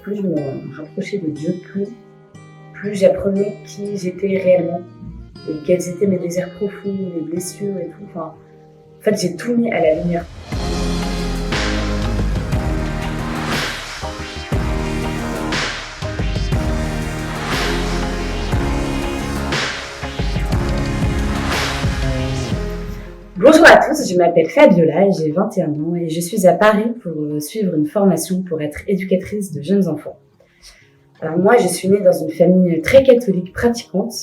plus je me rapprochais de Dieu, plus j'apprenais qui j'étais réellement et quels étaient mes désirs profonds, mes blessures et tout. Enfin, en fait, j'ai tout mis à la lumière. Bonjour à tous, je m'appelle Fabiola, j'ai 21 ans et je suis à Paris pour suivre une formation pour être éducatrice de jeunes enfants. Alors moi, je suis née dans une famille très catholique pratiquante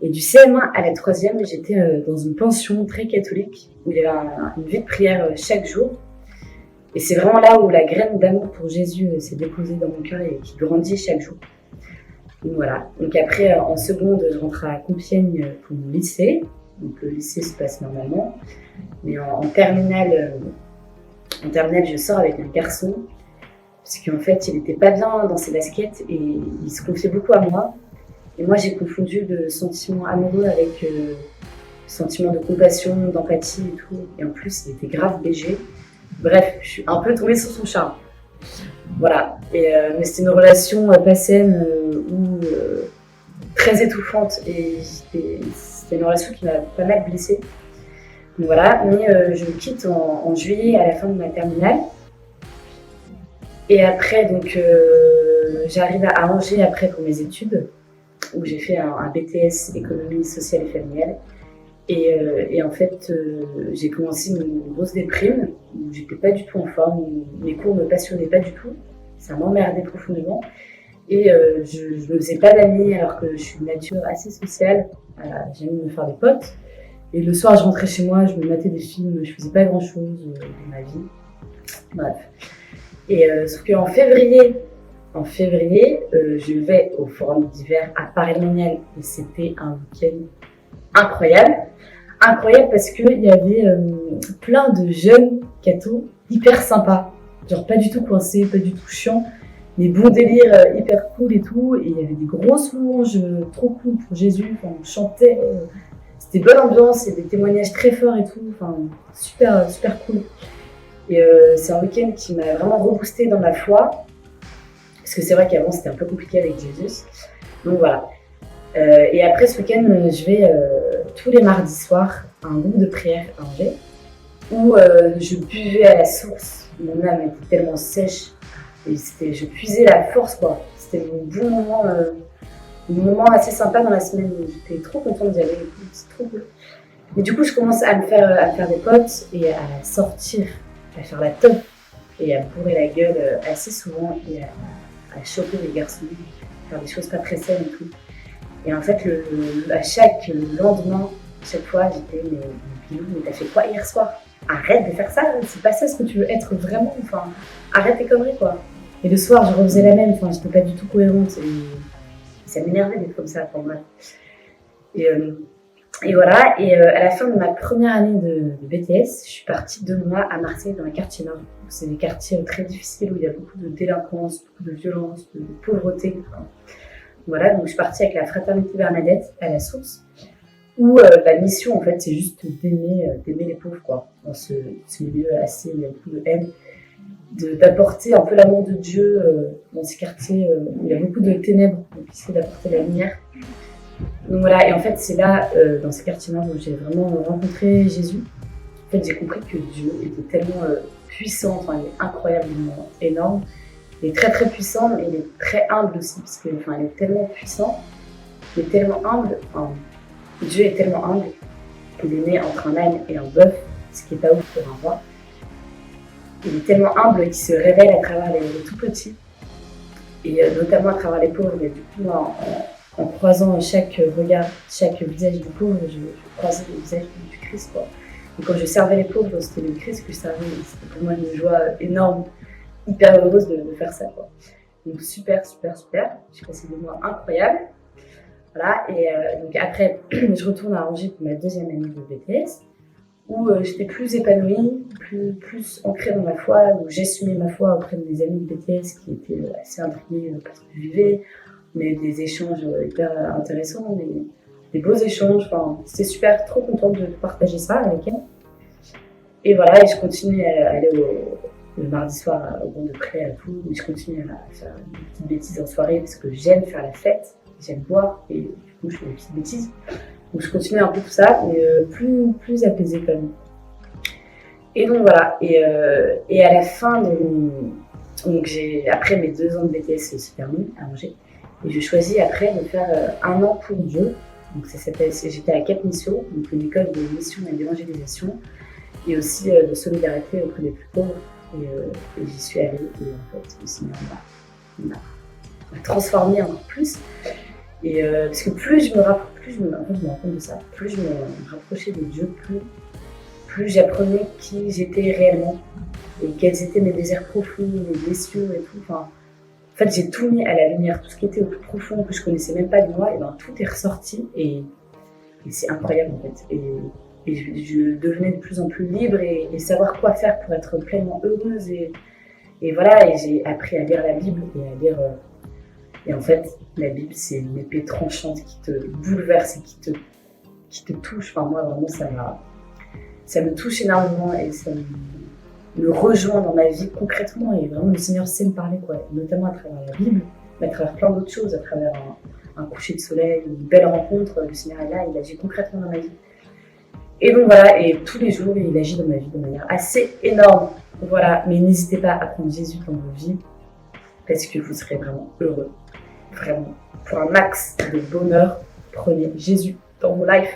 et du CM1 à la 3e, j'étais dans une pension très catholique où il y avait une vie de prière chaque jour. Et c'est vraiment là où la graine d'amour pour Jésus s'est déposée dans mon cœur et qui grandit chaque jour. Donc voilà. Donc après, en seconde, je rentre à Compiègne pour mon lycée. Donc le lycée se passe normalement. Mais en terminale, je sors avec un garçon. Parce qu'en fait, il n'était pas bien dans ses baskets et il se confiait beaucoup à moi. Et moi, j'ai confondu le sentiment amoureux avec le sentiment de compassion, d'empathie et tout. Et en plus, il était grave BG. Bref, je suis un peu tombée sur son charme. Voilà. Mais c'était une relation pas saine ou très étouffante. Et c'était une relation qui m'a pas mal blessée. Donc voilà. Mais je le quitte en juillet à la fin de ma terminale. Et après, donc, j'arrive à Angers après pour mes études, où j'ai fait un BTS économie sociale et familiale. Et en fait, j'ai commencé une grosse déprime, où j'étais pas du tout en forme, où mes cours me passionnaient pas du tout, ça m'emmerdait profondément. Et je ne faisais pas d'amis alors que je suis une nature assez sociale, j'aime me faire des potes. Et le soir, je rentrais chez moi, je me matais des films, je faisais pas grand chose de ma vie. Bref. Et sauf qu'en février, je vais au Forum d'hiver à Paris-Monial et c'était un week-end incroyable. Incroyable parce qu'il y avait plein de jeunes cathos hyper sympas. Genre pas du tout coincés, pas du tout chiants, mais bon délire, hyper cool et tout. Et il y avait des grosses louanges trop cool pour Jésus. Enfin, on chantait, c'était bonne ambiance et des témoignages très forts et tout. Enfin, super, super cool. Et c'est un week-end qui m'a vraiment reboosté dans ma foi. Parce que c'est vrai qu'avant c'était un peu compliqué avec Jésus. Donc voilà. Et après ce week-end, je vais tous les mardis soirs à un groupe de prière à Angers où je buvais à la source. Mon âme était tellement sèche et je puisais la force quoi. C'était mon bon moment, un moment assez sympa dans la semaine. J'étais trop contente d'y aller. C'était trop cool. Mais du coup, je commence à me faire des potes et à sortir, à faire la teuf et à bourrer la gueule assez souvent et à choper les garçons, faire des choses pas très saines et tout. Et en fait, à chaque lendemain, chaque fois, j'étais mais Pilou, mais t'as fait quoi hier soir? Arrête de faire ça, c'est pas ça ce que tu veux être vraiment, enfin, arrête tes conneries quoi. Et le soir, je refaisais la même, enfin, j'étais pas du tout cohérente et ça m'énervait d'être comme ça, enfin bref. Et voilà, et à la fin de ma première année de BTS, je suis partie 2 mois à Marseille dans les quartiers nord. C'est des quartiers très difficiles où il y a beaucoup de délinquance, beaucoup de violence, de pauvreté. Enfin, voilà, donc je suis partie avec la Fraternité Bernadette à la source, où la mission en fait c'est juste d'aimer les pauvres quoi, dans ce milieu assez où il y a beaucoup de haine, d'apporter un peu l'amour de Dieu dans ces quartiers où il y a beaucoup de ténèbres, donc essayer d'apporter la lumière. Donc voilà, et en fait c'est là, dans ces quartiers-là, où j'ai vraiment rencontré Jésus. En fait j'ai compris que Dieu était tellement puissant, enfin il est incroyablement énorme. Il est très très puissant, mais il est très humble aussi, parce que enfin, il est tellement puissant, il est tellement humble, enfin, Dieu est tellement humble qu'il est né entre un âne et un bœuf, ce qui n'est pas ouf pour un roi. Il est tellement humble qu'il se révèle à travers les tout petits, et notamment à travers les pauvres. Et du coup, en croisant chaque regard, chaque visage du pauvre, je croisais le visage du Christ, quoi. Et quand je servais les pauvres, c'était le Christ que je servais, c'était pour moi une joie énorme. Hyper heureuse de faire ça quoi. Donc super, super, super. J'ai passé des mois incroyables. Voilà, et donc après, je retourne à Angers pour ma 2e année de BTS, où j'étais plus épanouie, plus ancrée dans ma foi, où j'assumais ma foi auprès de mes amis de BTS qui étaient assez intrigués par ce que je vivais. On a eu des échanges hyper intéressants, des beaux échanges. Enfin, c'était super, trop contente de partager ça avec elles. Et voilà, et je continue à aller le mardi soir au banc de prêt à tout, mais je continue à faire des petites bêtises en soirée parce que j'aime faire la fête, j'aime boire et du coup je fais des petites bêtises. Donc je continue un peu tout ça, mais plus apaisée quand même. Et donc voilà, et à la fin de donc après mes 2 ans de BTS se terminent à Angers, et je choisis après de faire 1 an pour Dieu. Donc j'étais à Cap Mission, donc une école de mission et d'évangélisation, et aussi de solidarité auprès des plus pauvres. Et j'y suis allée, et en fait, le Seigneur m'a transformée encore plus. Et parce que plus je me rends compte de ça, plus je me rapprochais de Dieu, plus j'apprenais qui j'étais réellement, et quels étaient mes désirs profonds, mes blessures et tout. Enfin, en fait, j'ai tout mis à la lumière, tout ce qui était au plus profond, que je connaissais même pas de moi, et ben tout est ressorti, et c'est incroyable en fait. Et je devenais de plus en plus libre et savoir quoi faire pour être pleinement heureuse. Et voilà, et j'ai appris à lire la Bible et à lire. Et en fait, la Bible, c'est une épée tranchante qui te bouleverse et qui te touche. Enfin, moi, vraiment, ça me touche énormément et ça me rejoint dans ma vie concrètement. Et vraiment, le Seigneur sait me parler, quoi. Notamment à travers la Bible, mais à travers plein d'autres choses, à travers un coucher de soleil, une belle rencontre. Le Seigneur est là, il agit concrètement dans ma vie. Et donc voilà, et tous les jours, il agit dans ma vie de manière assez énorme. Voilà, mais n'hésitez pas à prendre Jésus dans vos vies, parce que vous serez vraiment heureux. Vraiment. Pour un max de bonheur, prenez Jésus dans vos lives.